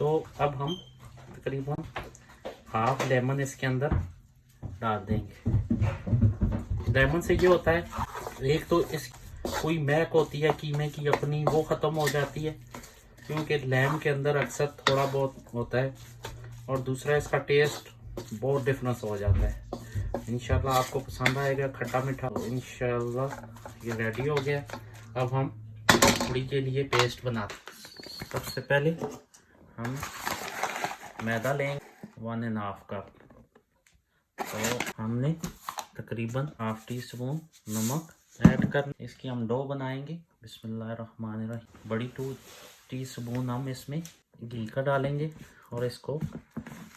तो अब हम तकरीबन हाफ लेमन इसके अंदर डाल देंगे। लेमन से ये होता है, एक तो इस कोई महक होती है कीमे की अपनी, वो ख़त्म हो जाती है क्योंकि लेमन के अंदर अक्सर थोड़ा बहुत होता है, और दूसरा इसका टेस्ट बहुत डिफरेंस हो जाता है। इंशाल्लाह आपको पसंद आएगा खट्टा मीठा। इंशाल्लाह ये रेडी हो गया। अब हम पूड़ी के लिए पेस्ट बनाते हैं। सबसे पहले हम मैदा लेंगे 1.5 कप। तो हमने तकरीबन ½ टीस्पून नमक ऐड कर, इसकी हम डो बनाएंगे। बिस्मिल्लाहिर्रहमानिर्रहीम। बड़ी 2 टीस्पून हम इसमें घी का डालेंगे और इसको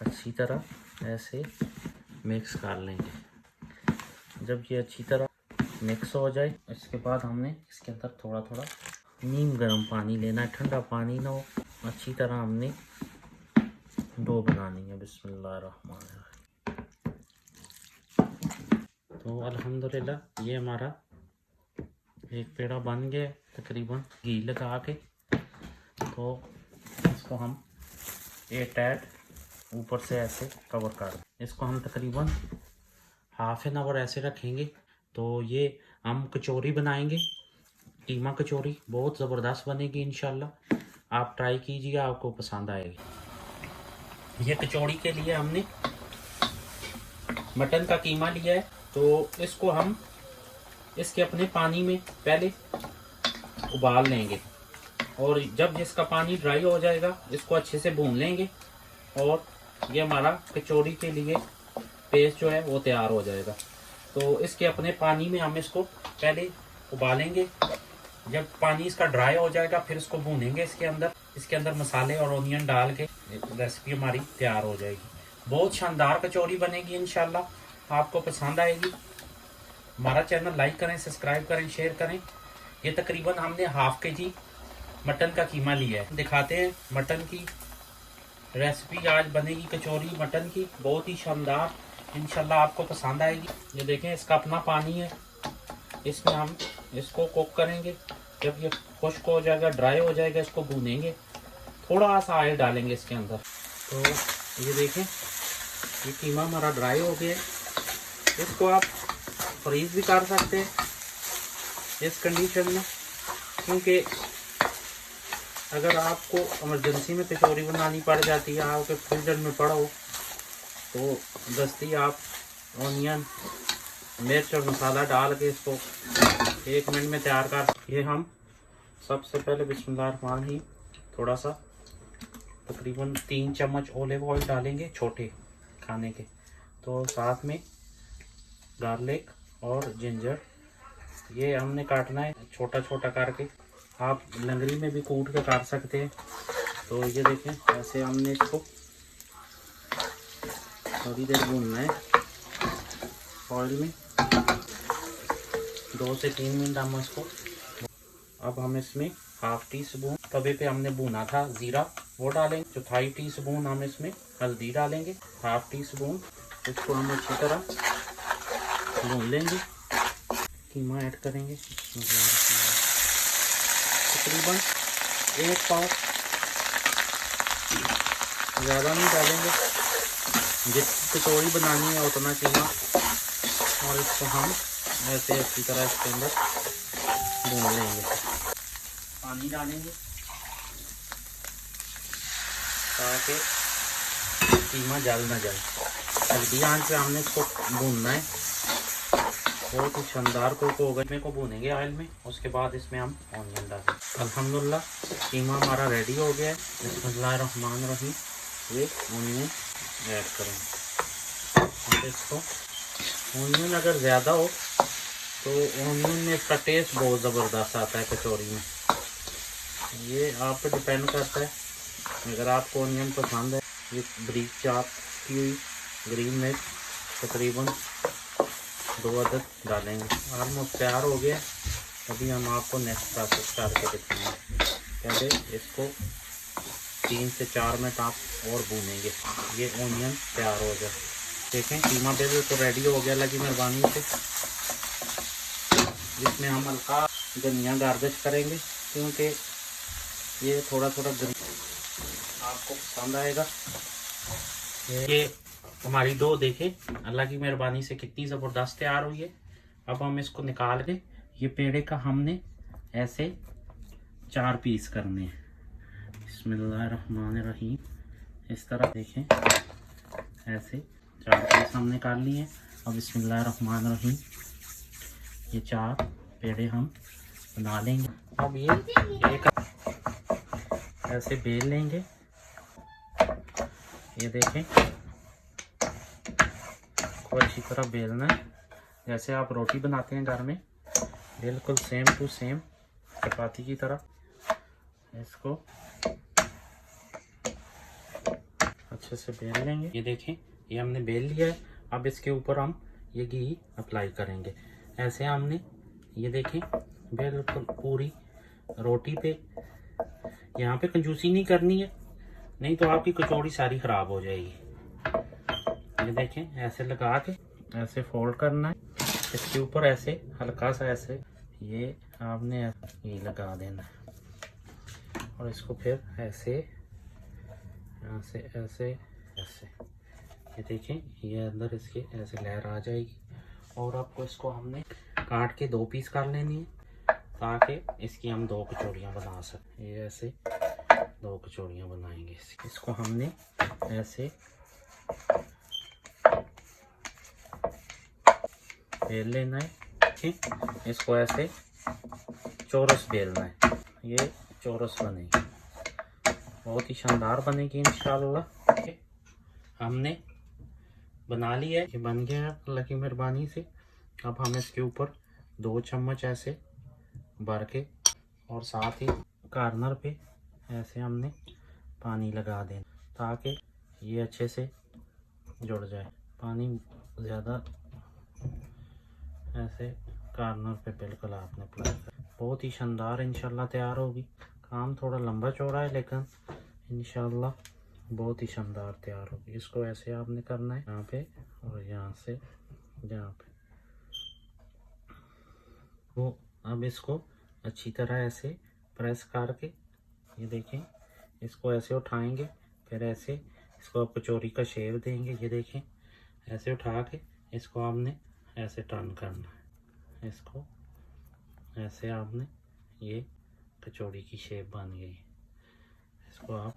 अच्छी तरह ऐसे मिक्स कर लेंगे। जब ये अच्छी तरह मिक्स हो जाए, इसके बाद हमने इसके अंदर थोड़ा थोड़ा नीम गर्म पानी लेना है, ठंडा पानी ना हो। अच्छी तरह हमने डो बनानी है। बिस्मिल्लाहिर्रहमानिर्रहीम। तो अल्हम्दुलिल्लाह ये हमारा एक पेड़ा बन गया तकरीबन घी लगा के। तो इसको हम एयरटाइट ऊपर से ऐसे कवर कर दें। इसको हम तकरीबन ½ एन आवर ऐसे रखेंगे। तो ये हम कचौरी बनाएंगे, कीमा कचौरी, बहुत ज़बरदस्त बनेगी इंशाल्लाह। आप ट्राई कीजिए, आपको पसंद आएगी। ये कचौड़ी के लिए हमने मटन का कीमा लिया है, तो इसको हम इसके अपने पानी में पहले उबाल लेंगे, और जब इसका पानी ड्राई हो जाएगा इसको अच्छे से भून लेंगे, और ये हमारा कचौड़ी के लिए पेस्ट जो है वो तैयार हो जाएगा। तो इसके अपने पानी में हम इसको पहले उबालेंगे। जब पानी इसका ड्राई हो जाएगा फिर इसको भूनेंगे इसके अंदर मसाले और ओनियन डाल के रेसिपी हमारी तैयार हो जाएगी। बहुत शानदार कचौड़ी बनेगी इंशाल्लाह, आपको पसंद आएगी। हमारा चैनल लाइक करें, सब्सक्राइब करें, शेयर करें। ये तकरीबन हमने ½ kg मटन का कीमा लिया है। दिखाते हैं मटन की रेसिपी। आज बनेगी कचौरी मटन की, बहुत ही शानदार, इंशाल्लाह आपको पसंद आएगी। ये देखें इसका अपना पानी है, इसमें हम इसको कुक करेंगे। जब ये खुश्क हो जाएगा, ड्राई हो जाएगा, इसको भूनेंगे। थोड़ा सा ऑयल डालेंगे इसके अंदर। तो ये देखें ये कीमा हमारा ड्राई हो गया। इसको आप फ्रीज भी कर सकते हैं इस कंडीशन में, क्योंकि अगर आपको इमरजेंसी में कचौरी बनानी पड़ जाती है, आपके फ्रीजर में पड़ा हो, तो दस्ती आप ऑनियन, मिर्च और मसाला डाल के इसको 1 मिनट में तैयार कर। ये हम सबसे पहले बिस्मिल्लाहिर्रहमानिर्रहीम थोड़ा सा तकरीबन 3 चम्मच ऑलिव ऑयल डालेंगे, छोटे खाने के। तो साथ में गार्लिक और जिंजर, ये हमने काटना है छोटा छोटा करके। आप लंगड़ी में भी कूट के काट सकते हैं। तो ये देखें ऐसे हमने इसको थोड़ी देर भूनना है ऑयल में, 2 से 3 मिनट हम इसको। अब हम इसमें ½ टीस्पून तवे पे हमने भुना था ज़ीरा, वो डालेंगे। 1/4 टीस्पून हम इसमें हल्दी डालेंगे, ½ टीस्पून। इसको हम अच्छी तरह भून लेंगे। कीमा ऐड करेंगे, तकरीबन 1 पाव, ज़्यादा नहीं डालेंगे, जितनी कचौड़ी बनानी है उतना कीमा। और इसको हम ऐसे अच्छी तरह इसके अंदर भून लेंगे। पानी डालेंगे ताकि कीमा जल ना जाए। हल्की आंच पे हमने इसको भूनना है। बहुत ही शानदार कुक होगा। इसमें को भूनेंगे ऑयल में, उसके बाद इसमें हम ऑनियन डालेंगे। अल्हम्दुलिल्लाह कीमा हमारा रेडी हो गया है। बिस्मिल्लाहिर्रहमानिर्रहीम। ये ऑनियन ऐड करेंगे। और इसको ऑनियन अगर ज़्यादा हो तो ऑनियन में इसका टेस्ट बहुत ज़बरदस्त आता है कचौरी में। ये आप पे डिपेंड करता है। अगर आपको ऑनियन पसंद है, ये ब्रीक चाप की हुई ग्रीन मिर्च तकरीबन 2 अदद डालेंगे। ऑलमोस्ट तैयार हो गया। अभी हम आपको नेक्स्ट प्रोसेस करके दिखाएंगे। पहले इसको 3 से 4 मिनट आप और भूनेंगे, ये ऑनियन तैयार हो जाए। देखें कीमा बिल्कुल तो रेडी हो गया लगी मेहरबानी से। जिसमें हम हल्का धनिया गार्निश करेंगे, क्योंकि ये थोड़ा थोड़ा ग्रीन। आप आपको पसंद आएगा। ये हमारी डो देखे अल्लाह की मेहरबानी से कितनी ज़बरदस्त तैयार हुई है। अब हम इसको निकाल के ये पेड़े का हमने ऐसे 4 पीस करने हैं। बिस्मिल्लाहिर्रहमानिर्रहीम। इस तरह देखें, ऐसे 4 पीस हम निकाल लिए हैं। अब बिस्मिल्लाहिर्रहमानिर्रहीम ये 4 पेड़े हम बना लेंगे। अब ये एक ऐसे बेल लेंगे। ये देखें, को अच्छी तरह बेलना है जैसे आप रोटी बनाते हैं घर में, बिल्कुल सेम टू सेम चपाती की तरह। इसको अच्छे से बेल लेंगे। ये देखें, ये हमने बेल लिया है। अब इसके ऊपर हम ये घी अप्लाई करेंगे। ऐसे हमने ये देखें बिल्कुल पूरी रोटी पे, यहाँ पे कंजूसी नहीं करनी है, नहीं तो आपकी कचौड़ी सारी ख़राब हो जाएगी। ये देखें, ऐसे लगा के ऐसे फोल्ड करना है। इसके ऊपर ऐसे हल्का सा ऐसे ये आपने ये लगा देना है और इसको फिर ऐसे यहाँ से ऐसे ऐसे, ये देखें ये अंदर इसके ऐसे लहर आ जाएगी। और आपको इसको हमने काट के 2 पीस कर लेनी है ताकि इसकी हम 2 कचौड़ियाँ बना सकें। ये ऐसे 2 कचौड़ियाँ बनाएंगे। इसको हमने ऐसे बेल लेना है। ठीक, इसको ऐसे चौरस बेलना है। ये चौरस बनेगी, बहुत ही शानदार बनेगी इंशाल्लाह। हमने बना लिया है, ये बन गया है अल्लाह की मेहरबानी से। अब हम इसके ऊपर 2 चम्मच ऐसे भर के और साथ ही कॉर्नर पे ऐसे हमने पानी लगा देना ताकि ये अच्छे से जुड़ जाए। पानी ज़्यादा ऐसे कॉर्नर पे बिल्कुल आपने अप्लाई कर, बहुत ही शानदार इंशाल्लाह तैयार होगी। काम थोड़ा लंबा चौड़ा है लेकिन इंशाल्लाह बहुत ही शानदार तैयार होगी। इसको ऐसे आपने करना है यहाँ पे और यहाँ से यहाँ पे। वो अब इसको अच्छी तरह ऐसे प्रेस करके, ये देखें, इसको ऐसे उठाएंगे, फिर ऐसे इसको आप कचौरी का शेप देंगे। ये देखें, ऐसे उठा के इसको आपने ऐसे टर्न करना है। इसको ऐसे आपने, ये कचौड़ी की शेप बन गई। इसको आप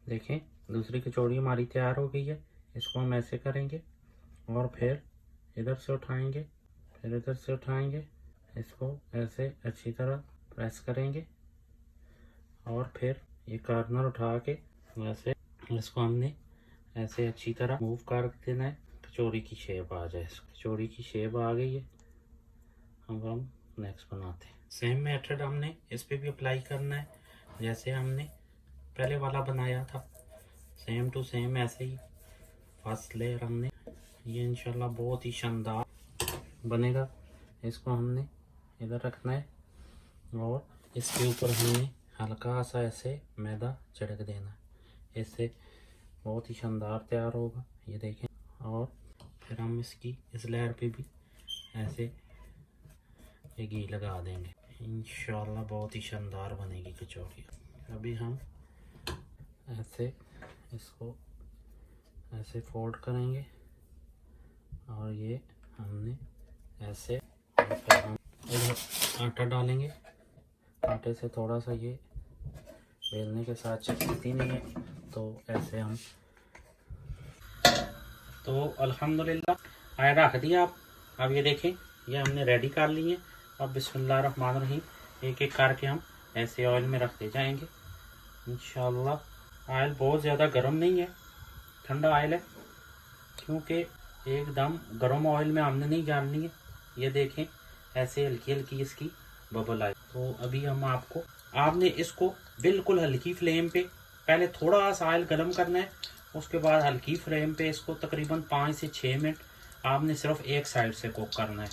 देखें, दूसरी कचौड़ी हमारी तैयार हो गई है। इसको हम ऐसे करेंगे और फिर इधर से उठाएंगे, फिर इधर से उठाएंगे, इसको ऐसे अच्छी तरह प्रेस करेंगे और फिर ये कॉर्नर उठा के वैसे इसको हमने ऐसे अच्छी तरह मूव कर देना है, कचौड़ी की शेप आ जाए। कचौड़ी की शेप आ गई है। अब हम नेक्स्ट बनाते हैं। सेम मेथड हमने इस पे भी अप्लाई करना है जैसे हमने पहले वाला बनाया था, सेम टू सेम ऐसे ही। फर्स्ट लेयर हमने ये इंशाल्लाह बहुत ही शानदार बनेगा। इसको हमने इधर रखना है और इसके ऊपर हमने हल्का सा ऐसे मैदा छिड़क देना है। इससे बहुत ही शानदार तैयार होगा। ये देखें, और फिर हम इसकी इस लेयर पे भी ऐसे ये घी लगा देंगे। इंशाल्लाह बहुत ही शानदार बनेगी कचौड़ी। अभी हम ऐसे इसको ऐसे फोल्ड करेंगे और ये हमने ऐसे, फिर हम इधर आटा डालेंगे। आटे से थोड़ा सा ये बेलने के साथ चिपकती नहीं है, तो ऐसे हम, तो अल्हम्दुलिल्लाह आया रख दिया आप। अब ये देखें, ये हमने रेडी कर ली है। अब बिस्मिल्लाहिर्रहमानिर्रहीम एक एक करके हम ऐसे ऑयल में रखते जाएंगे इंशाल्लाह। ऑयल बहुत ज़्यादा गर्म नहीं है, ठंडा ऑयल है, क्योंकि एकदम गर्म ऑयल में हमने नहीं डालनी है। ये देखें, ऐसे हल्की हल्की इसकी बबल आई। तो अभी हम आपने इसको बिल्कुल हल्की फ्लेम पे पहले थोड़ा सा ऑयल गर्म करना है, उसके बाद हल्की फ्लेम पे इसको तकरीबन 5 से 6 मिनट आपने सिर्फ एक साइड से कुक करना है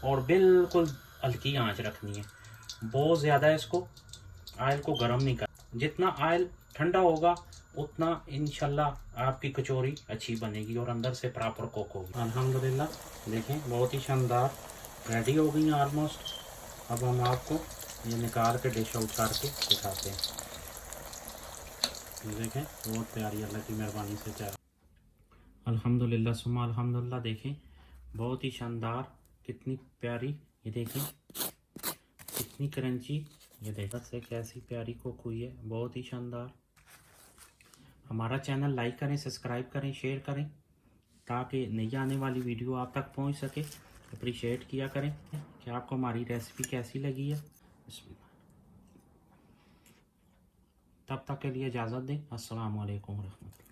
और बिल्कुल हल्की आंच रखनी है। बहुत ज़्यादा इसको ऑयल को गर्म नहीं कर, जितना ऑयल ठंडा होगा उतना इंशाल्लाह आपकी कचौरी अच्छी बनेगी और अंदर से प्रॉपर कुक होगी। अल्हम्दुलिल्लाह देखें, बहुत ही शानदार रेडी हो गई है ऑलमोस्ट। अब हम आपको ये निकाल के डिश आउट करके दिखाते हैं। ये देखें बहुत प्यारी अल्लाह की मेहरबानी से चाय। अल्हम्दुलिल्लाह सुम्मा अल्हम्दुलिल्लाह। देखें बहुत ही शानदार, कितनी प्यारी, ये देखें कितनी क्रंची। ये देखा से कैसी प्यारी कुक हुई है, बहुत ही शानदार। हमारा चैनल लाइक करें, सब्सक्राइब करें, शेयर करें ताकि नई आने वाली वीडियो आप तक पहुंच सके। अप्रिशिएट किया करें कि आपको हमारी रेसिपी कैसी लगी है। तब तक के लिए इजाज़त दें। अस्सलाम वालेकुम रहमतुल्लाह।